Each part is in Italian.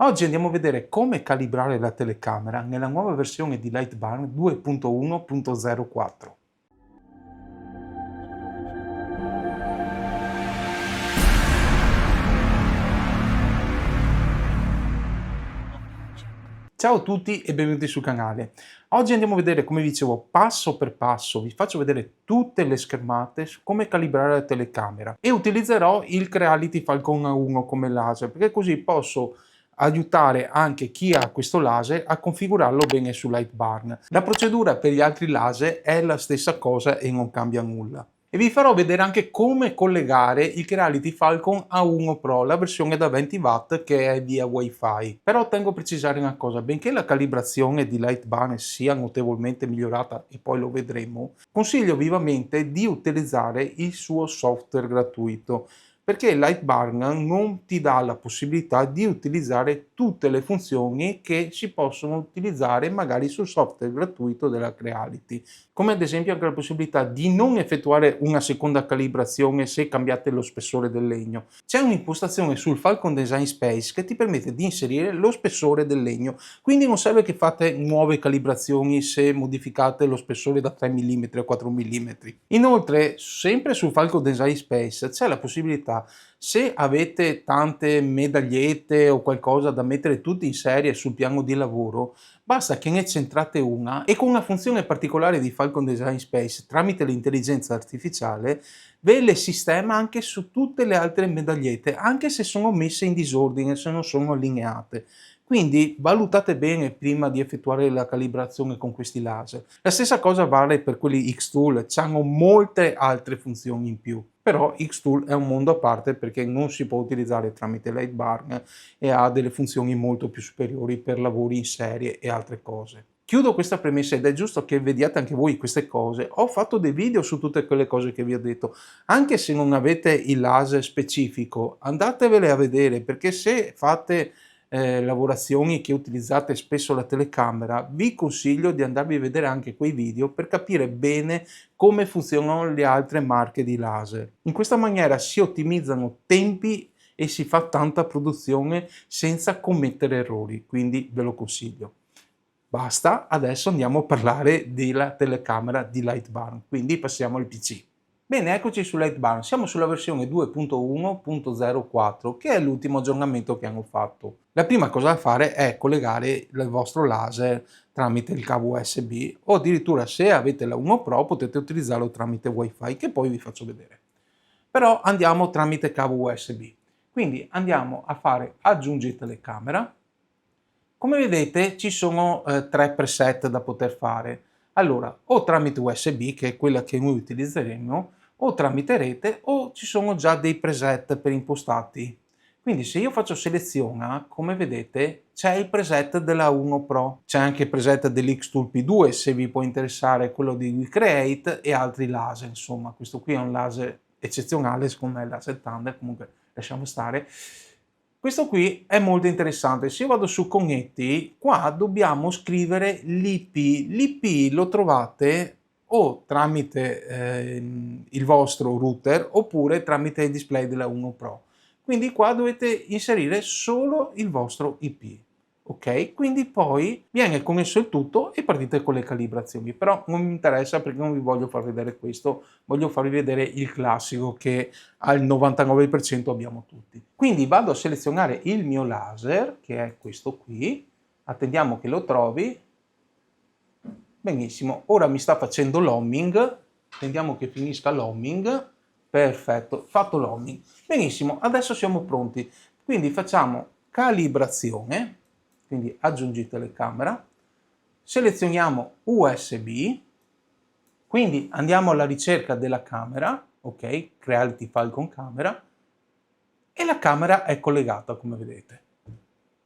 Oggi andiamo a vedere come calibrare la telecamera nella nuova versione di Lightburn 2.1.04. Ciao a tutti e benvenuti sul canale. Oggi andiamo a vedere, come dicevo, passo per passo, vi faccio vedere tutte le schermate su come calibrare la telecamera e utilizzerò il Creality Falcon A1 come laser, perché così posso aiutare anche chi ha questo laser a configurarlo bene su Lightburn. La procedura per gli altri laser è la stessa cosa e non cambia nulla. E vi farò vedere anche come collegare il Creality Falcon A1 Pro, la versione da 20 watt che è via Wi-Fi. Però tengo a precisare una cosa, benché la calibrazione di Lightburn sia notevolmente migliorata, e poi lo vedremo, consiglio vivamente di utilizzare il suo software gratuito, perché Lightburn non ti dà la possibilità di utilizzare tutte le funzioni che si possono utilizzare magari sul software gratuito della Creality, come ad esempio anche la possibilità di non effettuare una seconda calibrazione se cambiate lo spessore del legno. C'è un'impostazione sul Falcon Design Space che ti permette di inserire lo spessore del legno, quindi non serve che fate nuove calibrazioni se modificate lo spessore da 3 mm a 4 mm. Inoltre, sempre sul Falcon Design Space c'è la possibilità, se avete tante medagliette o qualcosa da mettere tutte in serie sul piano di lavoro, basta che ne centrate una e con una funzione particolare di Falcon Design Space tramite l'intelligenza artificiale ve le sistema anche su tutte le altre medagliette, anche se sono messe in disordine, se non sono allineate. Quindi valutate bene prima di effettuare la calibrazione con questi laser. La stessa cosa vale per quelli Xtool, hanno molte altre funzioni in più. Però Xtool è un mondo a parte perché non si può utilizzare tramite Lightburn e ha delle funzioni molto più superiori per lavori in serie e altre cose. Chiudo questa premessa ed è giusto che vediate anche voi queste cose. Ho fatto dei video su tutte quelle cose che vi ho detto. Anche se non avete il laser specifico, andatevele a vedere, perché se fate lavorazioni che utilizzate spesso la telecamera, vi consiglio di andarvi a vedere anche quei video per capire bene come funzionano le altre marche di laser. In questa maniera si ottimizzano tempi e si fa tanta produzione senza commettere errori, quindi ve lo consiglio. Basta, adesso andiamo a parlare della telecamera di Lightburn, quindi passiamo al PC. Bene, eccoci su Lightburn, siamo sulla versione 2.1.04 che è l'ultimo aggiornamento che hanno fatto. La prima cosa da fare è collegare il vostro laser tramite il cavo USB o addirittura se avete la 1 Pro potete utilizzarlo tramite Wi-Fi che poi vi faccio vedere. Però andiamo tramite cavo USB, quindi andiamo a fare aggiungi telecamera. Come vedete ci sono 3 preset da poter fare. Allora, o tramite USB, che è quella che noi utilizzeremo, o tramite rete, o ci sono già dei preset preimpostati. Quindi se io faccio seleziona, come vedete c'è il preset della 1 Pro, c'è anche il preset dell'Xtool P2 se vi può interessare, quello di Create e altri laser, insomma questo qui è un laser eccezionale, secondo me è il laser Thunder, comunque lasciamo stare. Questo qui è molto interessante. Se io vado su Connetti, qua dobbiamo scrivere l'IP. L'IP lo trovate o tramite il vostro router oppure tramite il display della 1 Pro. Quindi qua dovete inserire solo il vostro IP. Ok? Quindi poi viene connesso il tutto e partite con le calibrazioni. Però non mi interessa perché non vi voglio far vedere questo, voglio farvi vedere il classico che al 99% abbiamo tutti. Quindi vado a selezionare il mio laser, che è questo qui, attendiamo che lo trovi. Benissimo, ora mi sta facendo l'homing, attendiamo che finisca l'homing, perfetto, fatto l'homing. Benissimo, adesso siamo pronti, quindi facciamo calibrazione, quindi aggiungi telecamera, selezioniamo USB, quindi andiamo alla ricerca della camera, ok, Creality Falcon Camera, e la camera è collegata come vedete.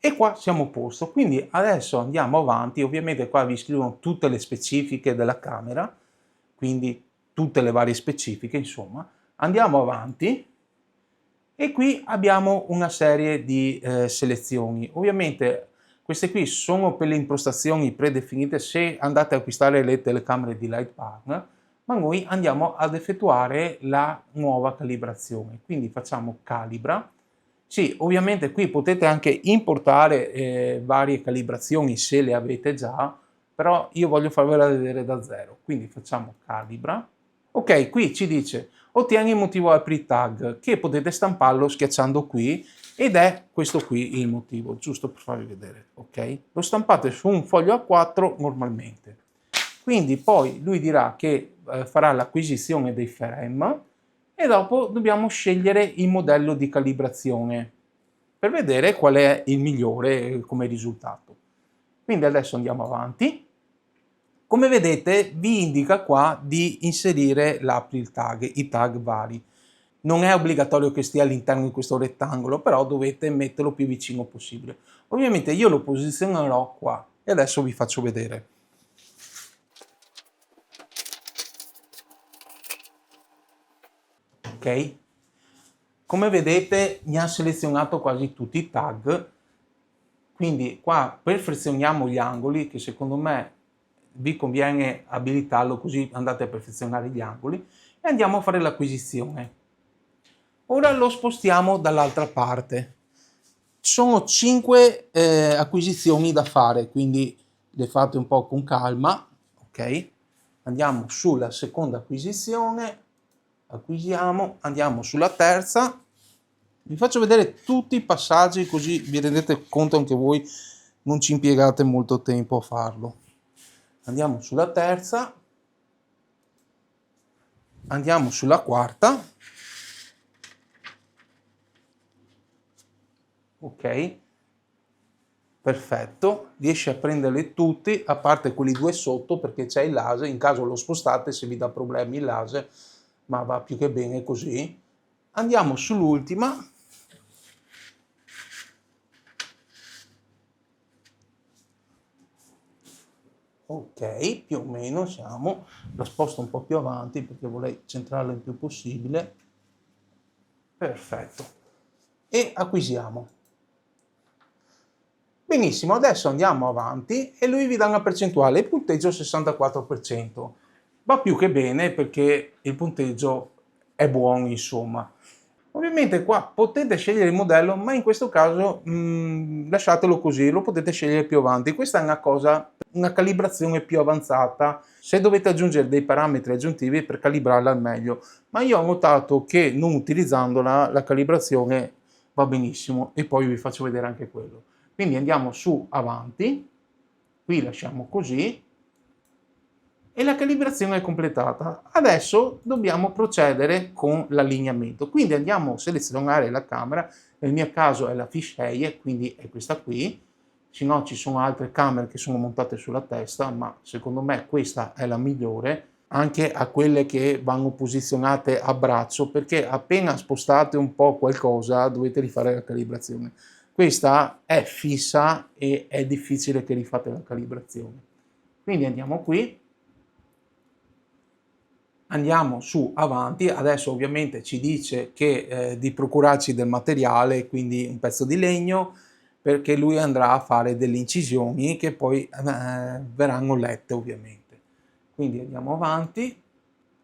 E qua siamo a posto, quindi adesso andiamo avanti, ovviamente qua vi scrivono tutte le specifiche della camera, quindi tutte le varie specifiche, insomma. Andiamo avanti e qui abbiamo una serie di selezioni. Ovviamente queste qui sono per le impostazioni predefinite se andate a acquistare le telecamere di Lightburn, ma noi andiamo ad effettuare la nuova calibrazione. Quindi facciamo calibra, Sì, ovviamente qui potete anche importare varie calibrazioni se le avete già, però io voglio farvela vedere da zero. Quindi facciamo calibra. Ok, qui ci dice ottieni il motivo apri tag che potete stamparlo schiacciando qui ed è questo qui il motivo, giusto per farvi vedere. Ok, lo stampate su un foglio A4 normalmente. Quindi poi lui dirà che farà l'acquisizione dei frame e dopo dobbiamo scegliere il modello di calibrazione per vedere qual è il migliore come risultato. Quindi adesso andiamo avanti. Come vedete vi indica qua di inserire l'April tag, i tag vari. Non è obbligatorio che stia all'interno di questo rettangolo, però dovete metterlo più vicino possibile. Ovviamente io lo posizionerò qua e adesso vi faccio vedere. Ok? Come vedete mi ha selezionato quasi tutti i tag, quindi qua perfezioniamo gli angoli, che secondo me vi conviene abilitarlo così andate a perfezionare gli angoli, e andiamo a fare l'acquisizione. Ora lo spostiamo dall'altra parte. Sono 5 acquisizioni da fare, quindi le fate un po' con calma, ok? Andiamo sulla seconda acquisizione, acquisiamo, andiamo sulla terza, vi faccio vedere tutti i passaggi così vi rendete conto anche voi, non ci impiegate molto tempo a farlo. Andiamo sulla terza, andiamo sulla quarta, ok, perfetto, riesce a prenderli tutti a parte quelli due sotto perché c'è il laser, in caso lo spostate se vi dà problemi il laser, ma va più che bene così. Andiamo sull'ultima, ok, più o meno siamo, la sposto un po' più avanti perché vorrei centrarla il più possibile, perfetto, e acquisiamo. Benissimo, adesso andiamo avanti e lui vi dà una percentuale, il punteggio 64%. Va più che bene perché il punteggio è buono, insomma. Ovviamente qua potete scegliere il modello, ma in questo caso lasciatelo così, lo potete scegliere più avanti. Questa è una cosa, una calibrazione più avanzata, se dovete aggiungere dei parametri aggiuntivi per calibrarla al meglio. Ma io ho notato che non utilizzandola la calibrazione va benissimo e poi vi faccio vedere anche quello. Quindi andiamo su avanti, qui lasciamo così e la calibrazione è completata. Adesso dobbiamo procedere con l'allineamento. Quindi andiamo a selezionare la camera, nel mio caso è la fisheye, quindi è questa qui, se no ci sono altre camere che sono montate sulla testa, ma secondo me questa è la migliore, anche a quelle che vanno posizionate a braccio, perché appena spostate un po' qualcosa dovete rifare la calibrazione. Questa è fissa e è difficile che rifate la calibrazione. Quindi andiamo qui, andiamo su avanti, adesso ovviamente ci dice che di procurarci del materiale, quindi un pezzo di legno, perché lui andrà a fare delle incisioni che poi verranno lette ovviamente. Quindi andiamo avanti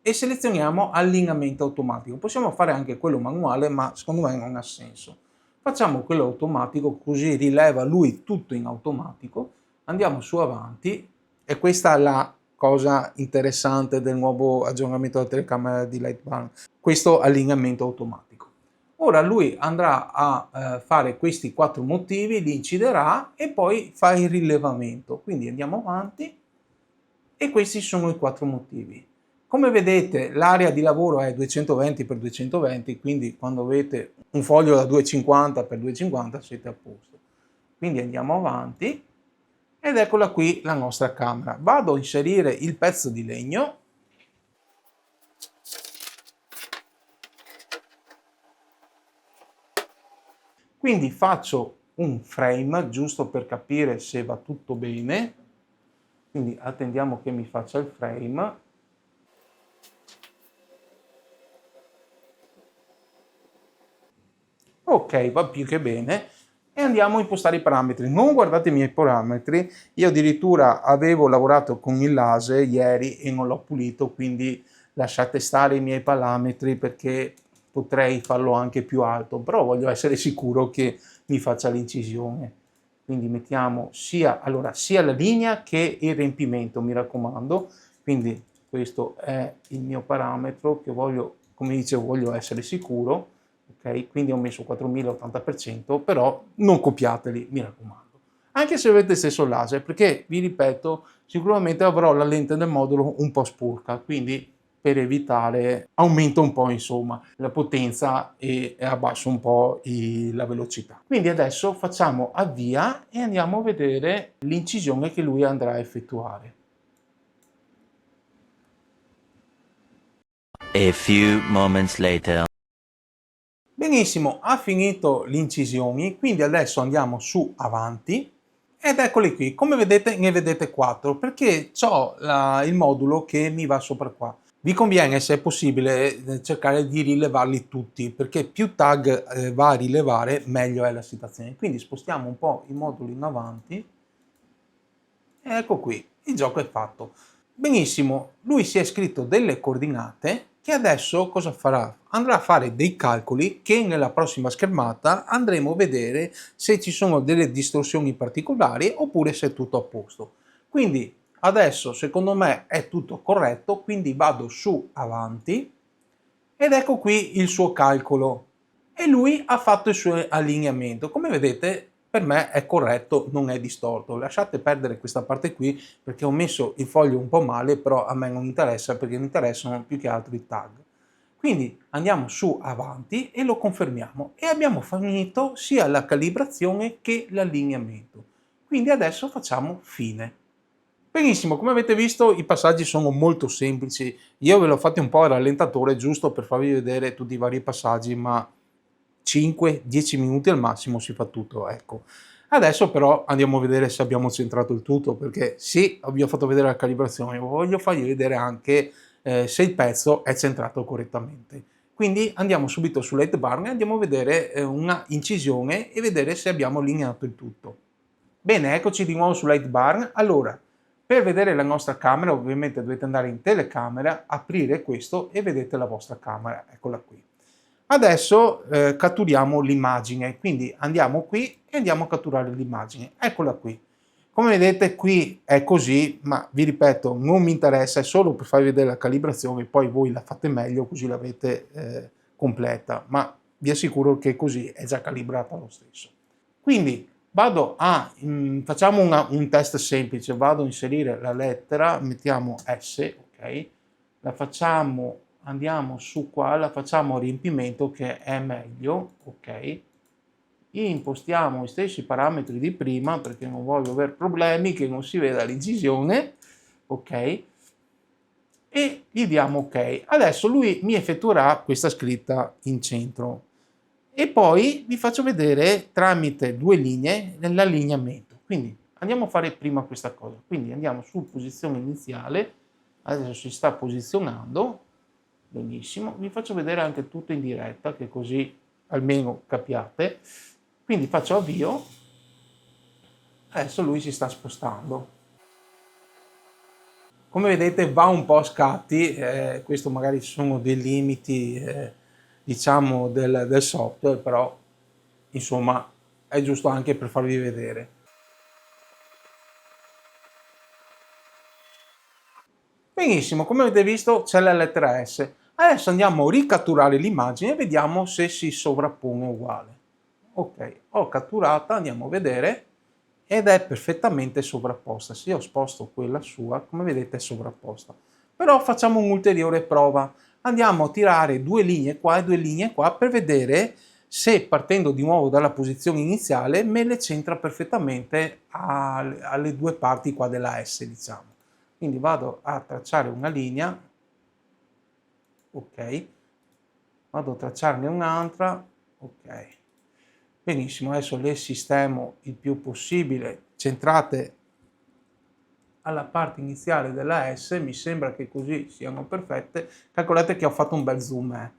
e selezioniamo allineamento automatico. Possiamo fare anche quello manuale, ma secondo me non ha senso. Facciamo quello automatico così rileva lui tutto in automatico. Andiamo su avanti e questa è la cosa interessante del nuovo aggiornamento della telecamera di Lightburn, questo allineamento automatico. Ora lui andrà a fare questi 4 motivi, li inciderà e poi fa il rilevamento. Quindi andiamo avanti e questi sono i 4 motivi. Come vedete l'area di lavoro è 220x220, quindi quando avete un foglio da 250x250 siete a posto. Quindi andiamo avanti ed eccola qui la nostra camera. Vado a inserire il pezzo di legno. Quindi faccio un frame giusto per capire se va tutto bene. Quindi attendiamo che mi faccia il frame. Ok, va più che bene. E andiamo a impostare i parametri. Non guardate i miei parametri, io addirittura avevo lavorato con il laser ieri e non l'ho pulito, quindi lasciate stare i miei parametri perché potrei farlo anche più alto, però voglio essere sicuro che mi faccia l'incisione. Quindi mettiamo sia la linea che il riempimento, mi raccomando. Quindi questo è il mio parametro che voglio, come dicevo, voglio essere sicuro. Ok, quindi ho messo 4080%, però non copiateli, mi raccomando. Anche se avete stesso laser, perché vi ripeto, sicuramente avrò la lente del modulo un po' sporca, quindi per evitare aumento un po' insomma la potenza e abbasso un po' la velocità. Quindi adesso facciamo avvia e andiamo a vedere l'incisione che lui andrà a effettuare. A few moments later. Benissimo, ha finito le incisioni, quindi adesso andiamo su avanti ed eccoli qui. Come vedete ne vedete 4 perché ho il modulo che mi va sopra qua. Vi conviene, se è possibile, cercare di rilevarli tutti, perché più tag va a rilevare, meglio è la situazione. Quindi spostiamo un po' il modulo in avanti e ecco qui, il gioco è fatto. Benissimo, lui si è scritto delle coordinate che adesso cosa farà? Andrà a fare dei calcoli che nella prossima schermata andremo a vedere se ci sono delle distorsioni particolari oppure se è tutto a posto. Quindi adesso secondo me è tutto corretto, quindi vado su avanti ed ecco qui il suo calcolo e lui ha fatto il suo allineamento. Come vedete per me è corretto, non è distorto. Lasciate perdere questa parte qui perché ho messo il foglio un po' male, però a me non interessa perché mi interessano più che altro i tag. Quindi andiamo su avanti e lo confermiamo e abbiamo finito sia la calibrazione che l'allineamento. Quindi adesso facciamo fine. Benissimo, come avete visto i passaggi sono molto semplici, io ve l'ho fatti un po' a rallentatore giusto per farvi vedere tutti i vari passaggi, ma 5-10 minuti al massimo si fa tutto, ecco. Adesso però andiamo a vedere se abbiamo centrato il tutto, perché sì, vi ho fatto vedere la calibrazione, ma voglio farvi vedere anche se il pezzo è centrato correttamente. Quindi andiamo subito su Light Barn e andiamo a vedere una incisione e vedere se abbiamo allineato il tutto. Bene, eccoci di nuovo su Light Barn. Allora, per vedere la nostra camera ovviamente dovete andare in telecamera, aprire questo e vedete la vostra camera, eccola qui. Adesso catturiamo l'immagine, quindi andiamo qui e andiamo a catturare l'immagine, eccola qui. Come vedete qui è così, ma vi ripeto non mi interessa, è solo per farvi vedere la calibrazione, poi voi la fate meglio così l'avete completa, ma vi assicuro che così è già calibrata lo stesso. Quindi facciamo un test semplice, vado a inserire la lettera, mettiamo S, ok, la facciamo, andiamo su qua, la facciamo a riempimento che è meglio, ok, impostiamo gli stessi parametri di prima perché non voglio avere problemi che non si veda l'incisione, ok, e gli diamo ok. Adesso lui mi effettuerà questa scritta in centro e poi vi faccio vedere tramite due linee l'allineamento. Quindi andiamo a fare prima questa cosa. Quindi andiamo su posizione iniziale, adesso si sta posizionando, benissimo, vi faccio vedere anche tutto in diretta che così almeno capiate. Quindi faccio avvio, adesso lui si sta spostando. Come vedete va un po' a scatti, questo magari sono dei limiti diciamo del software, però insomma è giusto anche per farvi vedere. Benissimo, come avete visto c'è la lettera S. Adesso andiamo a ricatturare l'immagine e vediamo se si sovrappone uguale. Ok, ho catturata, andiamo a vedere ed è perfettamente sovrapposta. Se io sposto quella sua, come vedete è sovrapposta. Però facciamo un'ulteriore prova. Andiamo a tirare due linee qua e due linee qua per vedere se partendo di nuovo dalla posizione iniziale me le centra perfettamente alle due parti qua della S, diciamo. Quindi vado a tracciare una linea, ok, vado a tracciarne un'altra, ok. Benissimo, adesso le sistemo il più possibile centrate alla parte iniziale della S, mi sembra che così siano perfette. Calcolate che ho fatto un bel zoom,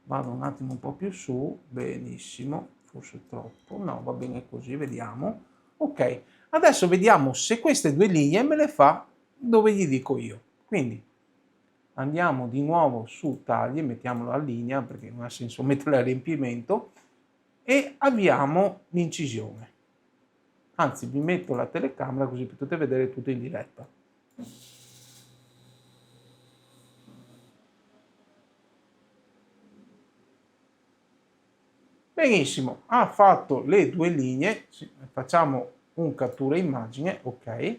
Vado un attimo un po' più su, benissimo, forse troppo, no, va bene così, vediamo. Ok, adesso vediamo se queste due linee me le fa dove gli dico io. Quindi andiamo di nuovo su tagli, mettiamolo a linea perché non ha senso metterlo a riempimento, e avviamo l'incisione. Anzi, vi metto la telecamera così potete vedere tutto in diretta. Benissimo, ha fatto le 2 linee, facciamo un cattura immagine, ok.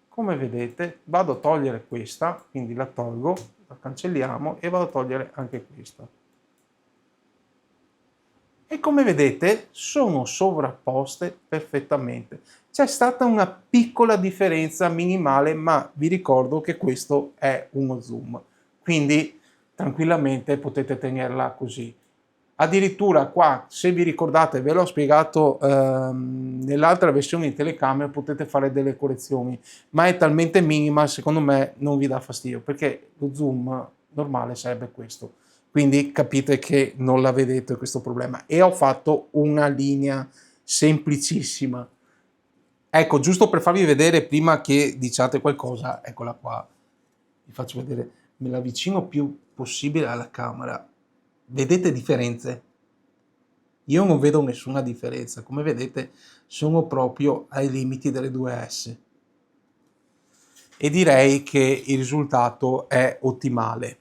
Come vedete vado a togliere questa, quindi la tolgo, la cancelliamo e vado a togliere anche questa. E come vedete sono sovrapposte perfettamente. C'è stata una piccola differenza minimale, ma vi ricordo che questo è uno zoom, quindi tranquillamente potete tenerla così. Addirittura qua, se vi ricordate, ve l'ho spiegato nell'altra versione di telecamera, potete fare delle correzioni, ma è talmente minima, secondo me non vi dà fastidio, perché lo zoom normale sarebbe questo. Quindi capite che non la vedete questo problema. E ho fatto una linea semplicissima. Ecco, giusto per farvi vedere prima che diciate qualcosa, eccola qua. Vi faccio vedere, me la avvicino più possibile alla camera. Vedete differenze? Io non vedo nessuna differenza, come vedete sono proprio ai limiti delle 2S e direi che il risultato è ottimale.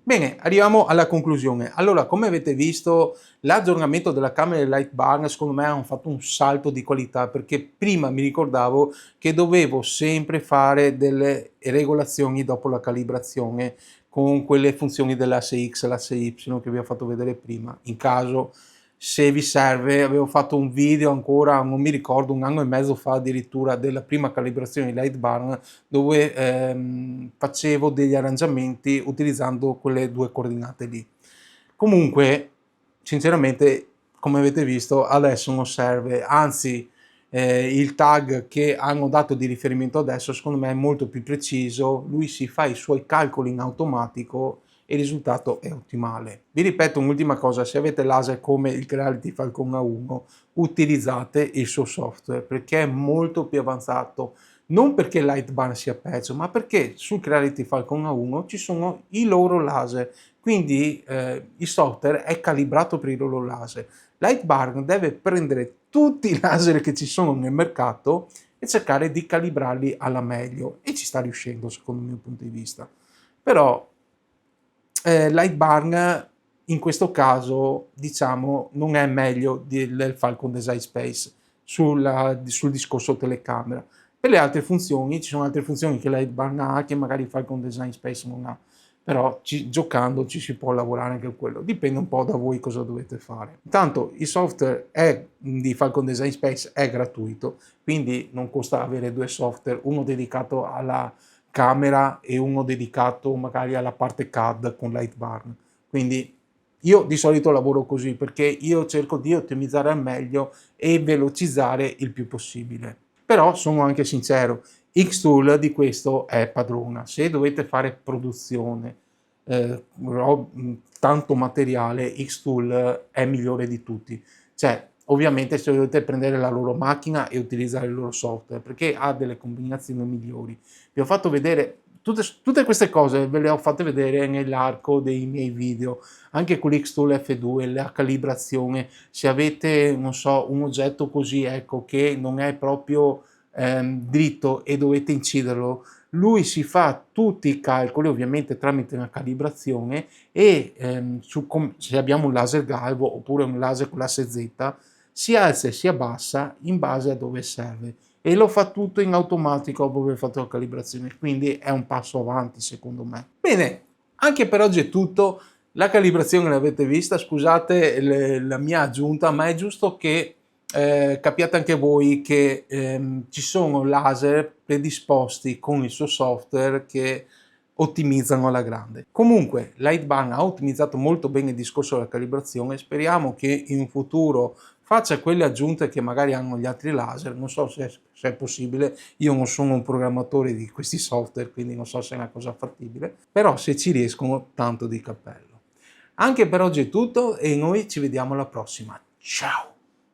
Bene, arriviamo alla conclusione. Allora, come avete visto, l'aggiornamento della camera del Light Bar secondo me hanno fatto un salto di qualità, perché prima mi ricordavo che dovevo sempre fare delle regolazioni dopo la calibrazione con quelle funzioni dell'asse X e l'asse Y che vi ho fatto vedere prima. In caso, se vi serve, avevo fatto un video ancora, non mi ricordo, 1 anno e mezzo fa addirittura, della prima calibrazione di Light Bar, dove facevo degli arrangiamenti utilizzando quelle 2 coordinate lì. Comunque, sinceramente, come avete visto, adesso non serve, anzi il tag che hanno dato di riferimento adesso secondo me è molto più preciso, lui si fa i suoi calcoli in automatico e il risultato è ottimale. Vi ripeto un'ultima cosa, se avete laser come il Creality Falcon A1 utilizzate il suo software perché è molto più avanzato, non perché Light Bar sia peggio, ma perché sul Creality Falcon A1 ci sono i loro laser, quindi il software è calibrato per i loro laser. Light Bar deve prendere tutti i laser che ci sono nel mercato e cercare di calibrarli alla meglio, e ci sta riuscendo secondo il mio punto di vista. Però Light Bar in questo caso diciamo non è meglio del Falcon Design Space sul discorso telecamera. Per le altre funzioni ci sono altre funzioni che Light Bar ha che magari il Falcon Design Space non ha, però giocando ci si può lavorare anche quello, dipende un po' da voi cosa dovete fare. Intanto il software di Falcon Design Space è gratuito, quindi non costa avere 2 software, uno dedicato alla camera e uno dedicato magari alla parte CAD con Light Bar. Quindi io di solito lavoro così perché io cerco di ottimizzare al meglio e velocizzare il più possibile. Però sono anche sincero, Xtool di questo è padrona. Se dovete fare produzione, tanto materiale, Xtool è migliore di tutti. Cioè, ovviamente se dovete prendere la loro macchina e utilizzare il loro software, perché ha delle combinazioni migliori. Vi ho fatto vedere tutte queste cose, ve le ho fatte vedere nell'arco dei miei video, anche con l'Xtool F2, la calibrazione. Se avete, non so, un oggetto così, ecco, che non è proprio dritto e dovete inciderlo, lui si fa tutti i calcoli ovviamente tramite una calibrazione e se abbiamo un laser galvo oppure un laser con l'asse Z si alza e si abbassa in base a dove serve e lo fa tutto in automatico dopo aver fatto la calibrazione, quindi è un passo avanti secondo me. Bene, anche per oggi è tutto. La calibrazione l'avete vista, scusate la mia aggiunta, ma è giusto che capiate anche voi che ci sono laser predisposti con il suo software che ottimizzano alla grande. Comunque Lightbar ha ottimizzato molto bene il discorso della calibrazione, speriamo che in un futuro faccia quelle aggiunte che magari hanno gli altri laser, non so se è possibile, io non sono un programmatore di questi software, quindi non so se è una cosa fattibile, però se ci riescono tanto di cappello. Anche per oggi è tutto e noi ci vediamo alla prossima. Ciao!